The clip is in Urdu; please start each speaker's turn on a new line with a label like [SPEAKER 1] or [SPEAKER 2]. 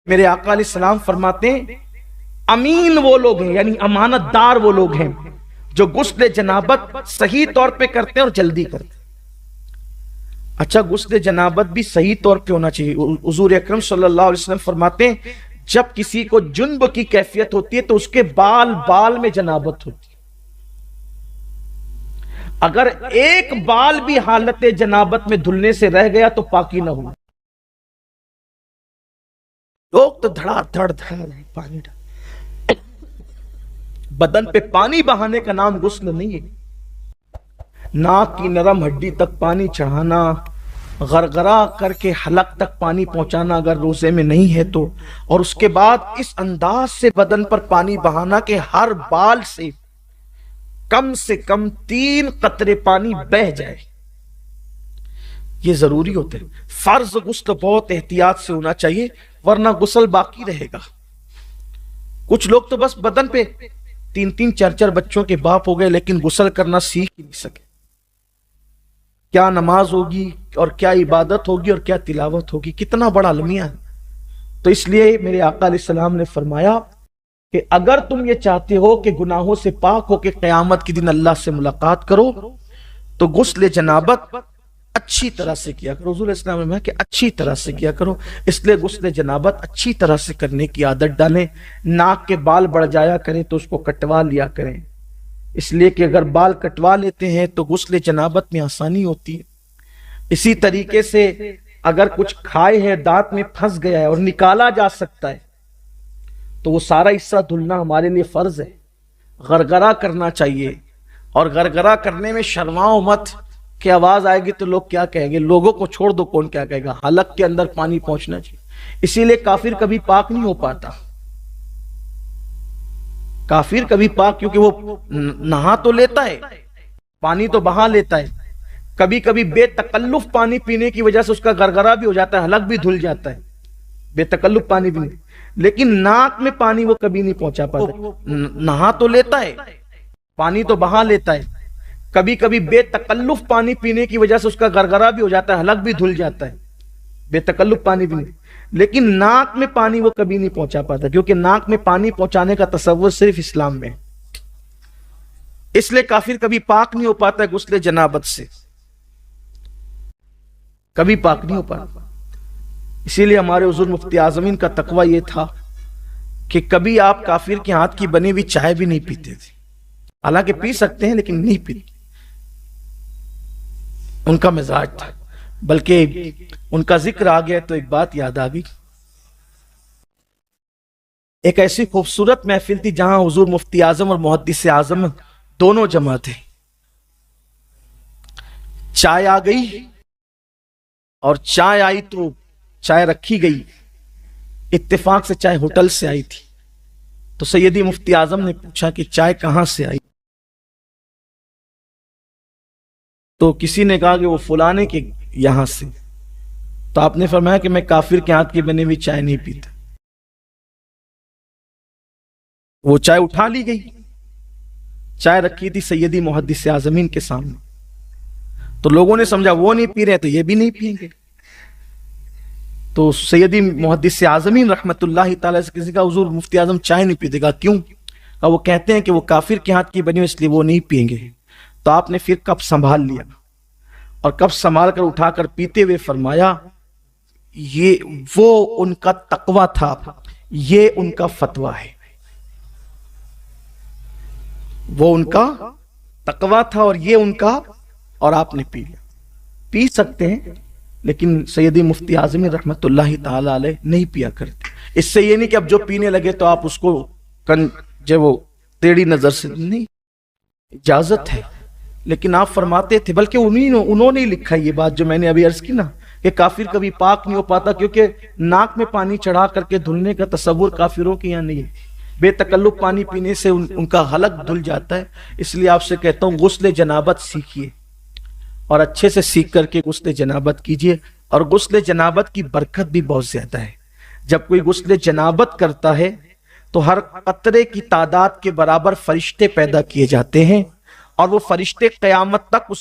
[SPEAKER 1] میرے آقا علیہ السلام فرماتے ہیں امین وہ لوگ ہیں، یعنی امانت دار وہ لوگ ہیں جو غسل جنابت صحیح طور پہ کرتے ہیں اور جلدی کرتے ہیں۔ اچھا، غسل جنابت بھی صحیح طور پہ ہونا چاہیے۔ حضور اکرم صلی اللہ علیہ وسلم فرماتے ہیں جب کسی کو جنب کی کیفیت ہوتی ہے تو اس کے بال میں جنابت ہوتی ہے، اگر ایک بال بھی حالت جنابت میں دھلنے سے رہ گیا تو پاکی نہ ہو۔ لوگ تو دھڑا دھڑ پانی ڈال، بدن پہ پانی بہانے کا نام غسل نہیں ہے۔ ناک کی نرم ہڈی تک پانی چڑھانا، غرغرہ کر کے حلق تک پانی پہنچانا اگر روزے میں نہیں ہے تو، اور اس کے بعد اس انداز سے بدن پر پانی بہانا کہ ہر بال سے کم 3 قطرے پانی بہہ جائے، یہ ضروری ہوتا ہے۔ فرض غسل بہت احتیاط سے ہونا چاہیے ورنہ غسل باقی رہے گا۔ کچھ لوگ تو بس بدن پہ 3 4 بچوں کے باپ ہو گئے لیکن غسل کرنا سیکھ ہی نہیں سکے۔ کیا نماز ہوگی اور کیا عبادت ہوگی اور کیا تلاوت ہوگی، کتنا بڑا المیہ ہے۔ تو اس لیے میرے آقا علیہ السلام نے فرمایا کہ اگر تم یہ چاہتے ہو کہ گناہوں سے پاک ہو کے قیامت کے دن اللہ سے ملاقات کرو تو غسل جنابت اچھی طرح سے کیا کرو۔ حضور اسلام نے کہا کہ اچھی طرح سے کیا کرو، اس لیے غسل جنابت اچھی طرح سے کرنے کی عادت ڈالیں۔ ناک کے بال بڑھ جایا کریں تو اس کو کٹوا لیا کریں، اس لیے کہ اگر بال کٹوا لیتے ہیں تو غسل جنابت میں آسانی ہوتی ہے۔ اسی طریقے سے اگر کچھ کھائے ہیں دانت میں پھنس گیا ہے اور نکالا جا سکتا ہے تو وہ سارا حصہ دھلنا ہمارے لیے فرض ہے۔ غرغرہ کرنا چاہیے، اور غرغرہ کرنے میں شرماؤ مت کہ آواز آئے گی تو لوگ کیا کہیں گے، لوگوں کو چھوڑ دو، کون کیا کہے گا، حلق کے اندر پانی پہنچنا چاہیے۔ اسی لیے کافر کبھی پاک نہیں ہو پاتا، کافر کبھی پاک، کیونکہ وہ نہا تو لیتا ہے، پانی تو بہا لیتا ہے، کبھی کبھی بے تکلف پانی پینے کی وجہ سے اس کا غرغرہ بھی ہو جاتا ہے، حلق بھی دھل جاتا ہے بے تکلف پانی پینے، لیکن ناک میں پانی وہ کبھی نہیں پہنچا پاتا۔ نہا تو لیتا ہے، پانی تو بہا لیتا ہے، کبھی کبھی بے تکلف پانی پینے کی وجہ سے اس کا غرغرہ بھی ہو جاتا ہے، حلق بھی دھل جاتا ہے بے تکلف پانی پینے، لیکن ناک میں پانی وہ کبھی نہیں پہنچا پاتا، کیونکہ ناک میں پانی پہنچانے کا تصور صرف اسلام میں ہے۔ اس لیے کافر کبھی پاک نہیں ہو پاتا ہے غسل جنابت سے، کبھی پاک نہیں ہو پاتا۔ اسی لیے ہمارے حضور مفتی اعظمین کا تقوی یہ تھا کہ کبھی آپ کافر کے ہاتھ کی بنی ہوئی چائے بھی نہیں پیتے تھے، حالانکہ پی سکتے ہیں لیکن نہیں پیتے، ان کا مزاج تھا۔ بلکہ ان کا ذکر آ گیا تو ایک بات یاد آ گئی، ایک ایسی خوبصورت محفل تھی جہاں حضور مفتی اعظم اور محدث اعظم دونوں جمع تھے، چائے آ گئی، اور چائے آئی تو چائے رکھی گئی، اتفاق سے چائے ہوٹل سے آئی تھی، تو سیدی مفتی اعظم نے پوچھا کہ چائے کہاں سے آئی؟ تو کسی نے کہا کہ وہ فلانے کے یہاں سے، تو آپ نے فرمایا کہ میں کافر کے ہاتھ کی بنی ہوئی چائے نہیں پیتا۔ وہ چائے اٹھا لی گئی، چائے رکھی تھی سیدی محدث اعظمین کے سامنے، تو لوگوں نے سمجھا وہ نہیں پی رہے تو یہ بھی نہیں پئیں گے، تو سیدی محدث اعظمین رحمت اللہ تعالی سے کسی کا حضور مفتی اعظم چائے نہیں پیتے، گا کیوں؟ وہ کہتے ہیں کہ وہ کافر کے ہاتھ کی بنی ہوئی اس لیے وہ نہیں پئیں گے۔ تو آپ نے پھر کپ سنبھال لیا، اور کپ سنبھال کر اٹھا کر پیتے ہوئے فرمایا یہ وہ ان کا تقوی تھا، یہ ان کا فتویٰ ہے، وہ ان کا تقوی تھا اور یہ ان کا، اور آپ نے پی لیا۔ پی سکتے ہیں لیکن سیدی مفتی اعظمین رحمت اللہ تعالی علیہ نہیں پیا کرتے۔ اس سے یہ نہیں کہ اب جو پینے لگے تو آپ اس کو جو وہ ٹیڑھی نظر سے، نہیں، اجازت ہے، لیکن آپ فرماتے تھے، بلکہ انہوں نے لکھا یہ بات جو میں نے ابھی عرض کی نا کہ کافر کبھی پاک نہیں ہو پاتا، کیونکہ ناک میں پانی چڑھا کر کے دھلنے کا تصور کافروں کے یہاں نہیں ہے، بے تکلف پانی پینے سے ان کا حلق دھل جاتا ہے۔ اس لیے آپ سے کہتا ہوں غسل جنابت سیکھیے، اور اچھے سے سیکھ کر کے غسل جنابت کیجیے، اور غسل جنابت کی برکت بھی بہت زیادہ ہے۔ جب کوئی غسل جنابت کرتا ہے تو ہر قطرے کی تعداد کے برابر فرشتے پیدا کیے جاتے ہیں، اور وہ فرشتے قیامت تک اس